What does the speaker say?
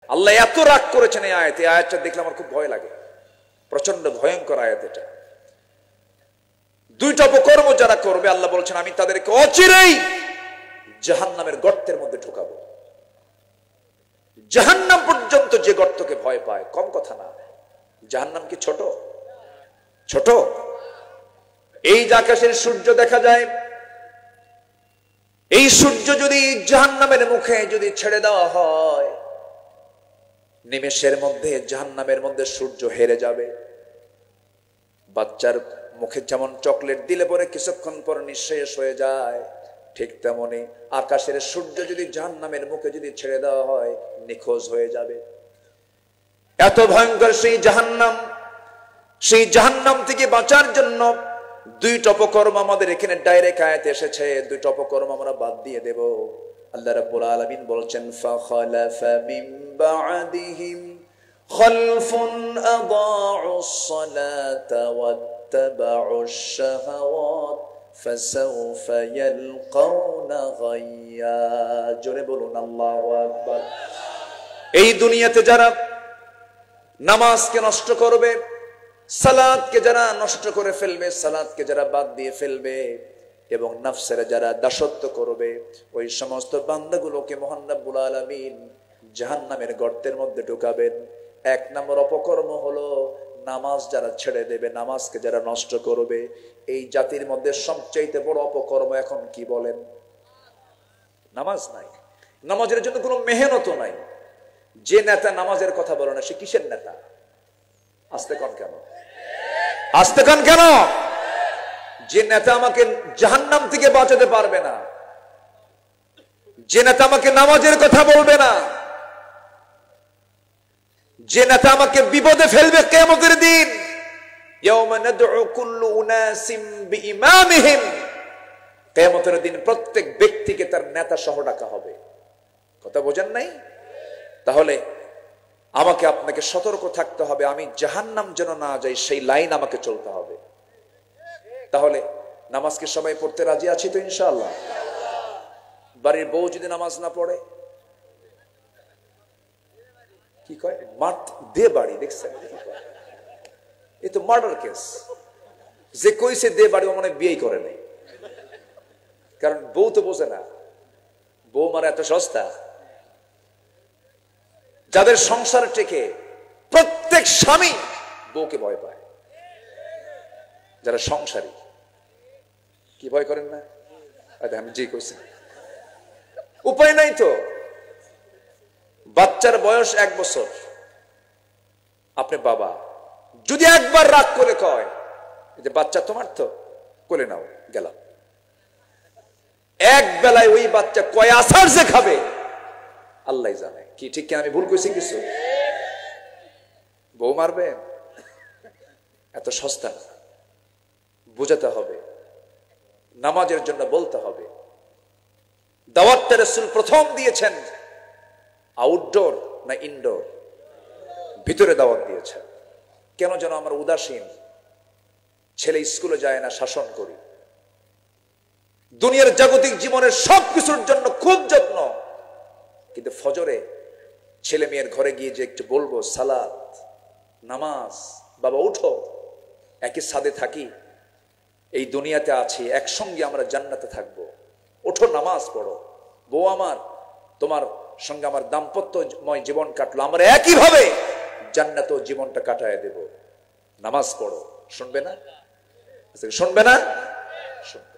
আল্লাহ এত রাগ করেছেন এই আয়াতে। এই আয়াতটা দেখলে আমার খুব ভয় লাগে, প্রচন্ড ভয়ঙ্কর আয়াত এটা। দুইটা অপকর্ম যারা করবে আল্লাহ বলছেন আমি তাদেরকে অচিরেই জাহান্নামের গর্তের মধ্যে ঢুকাবো। জাহান্নাম পর্যন্ত যে গর্তকে ভয় পায়, কম কথা না। জাহান্নাম কি ছোট? ছোট? এই যে আকাশের সূর্য দেখা যায়, এই সূর্য যদি জাহান্নামের মুখে যদি ছেড়ে দেওয়া হয়, নিমেষের মধ্যে জাহান্নামের মধ্যে সূর্য হেরে যাবে। বাচ্চার মুখে যেমন চকলেট দিলে পরে কিছুক্ষণ পর নিঃশেষ হয়ে যায়, ঠিক তেমনি আকাশের সূর্য যদি জাহান্নামের মুখে যদি ছেড়ে দেওয়া হয়, নিখোঁজ হয়ে যাবে। এত ভয়ঙ্কর সেই জাহান্নাম। সেই জাহান্নাম থেকে বাঁচার জন্য দুইটা অপকর্ম আমাদের এখানে ডাইরেক্ট আয়াতে এসেছে, দুইটা অপকর্ম আমরা বাদ দিয়ে দেব। আল্লাহ রাব্বুল আলামিন বলছেন ফাখালাফা মিন বা'দিহিম খালফুন আদাউস সালাতা ওয়াত্তাবাউশ শাহাওয়াত ফাসাউফা ইয়ালকাউনা গায়্যা। জোরে বলুন আল্লাহু আকবার। এই দুনিয়াতে যারা নামাজকে নষ্ট করবে, সালাতকে যারা নষ্ট করে ফেলবে, সালাতকে যারা বাদ দিয়ে ফেলবে এবং নফসের যারা দাসত্ব করবে, ওই সমস্ত বান্দাগুলোকে মহান রব্বুল আলামিন জাহান্নামের গর্তের মধ্যে ঢুকাবেন। এক নম্বর অপকর্ম হলো নামাজ যারা ছেড়ে দেবে, নামাজকে যারা নষ্ট করবে। এই জাতির মধ্যে সবচাইতে বড় অপকর্ম এখন কি বলেন? নামাজ নাই। নামাজের জন্য কোনো মেহনতও নাই। যে নেতা নামাজের কথা বলে না, সে কিসের নেতা? আস্তে কন কেন? আস্তে কন কেন? যে নেতা আমাকে জাহান্নাম থেকে বাঁচাতে পারবে না, যে নেতা আমাকে নামাজের কথা বলবে না, যে নেতা আমাকে বিপদে ফেলবে কিয়ামতের দিন, ইয়াওমা নাদউ কুল্লু উনাসিম বিইমামিহিম, কিয়ামতের দিন প্রত্যেক ব্যক্তিকে তার নেতা সহ ডাকা হবে। কথা বোঝেন নাই? তাহলে আমাকে আপনাকে সতর্ক থাকতে হবে, আমি জাহান্নাম যেন না যাই সেই লাইন আমাকে চলতে হবে। তাহলে নামাজকে সবাই পড়তে রাজি আছি তো ইনশাআল্লাহ? বাড়ির বউ যদি নামাজ না পড়ে কি কয়? মাঠ দে বাড়ি। দেখছেন এই তো মার্ডার কেস। যে কইছে দে বাড়ি ও মনে বিয়েই করে নাই, কারণ বউ তো বোঝে না বউ মারা এত সস্তা। যাদের সংসার টেকে, প্রত্যেক স্বামী বউকে ভয় পায়। যারা সংসারী কি ভয় করেন না? আমি জি কইছি, উপায় নাই তো। বাচ্চার বয়স 1 বছর, আপনি বাবা, যদি একবার রাগ করে কয় যে বাচ্চা তোমার তো, কোলে নাও গেলাম, এক বেলায় ওই বাচ্চা কয় আছাড় যে খাবে আল্লাহ জানে। কি ঠিক কি আমি ভুল কইছি কিছু? বউ মারবেন? এত সস্তা না। বুঝাতে হবে, নামাজের জন্য বলতে হবে। দাওয়াতটা রাসূল প্রথম দিয়েছেন আউটডোর না ইনডোর? ভিতরে দাওয়াত দিয়েছেন। কেন যেন আমরা উদাসীন, ছেলে স্কুলে যায় না, শাসন করি। দুনিয়ার জাগতিক জীবনের সবকিছুর জন্য খুব যত্ন, কিন্তু ফজরে ছেলে মেয়ের ঘরে গিয়ে যে একটু বলবো সালাত নামাজ, বাবা উঠো, একই ছাদে থাকি, এই দুনিয়াতে আছি, একসঙ্গে আমরা জান্নাতে থাকবো, ওঠো নামাজ পড়ো, বউ আমার তোমার সঙ্গে আমার দাম্পত্যময় জীবন কাটলো, আমরা একইভাবে জান্নাত জীবনটা কাটায় দেব, নামাজ পড়ো। শুনবে না? শুনবে না? শুনবে।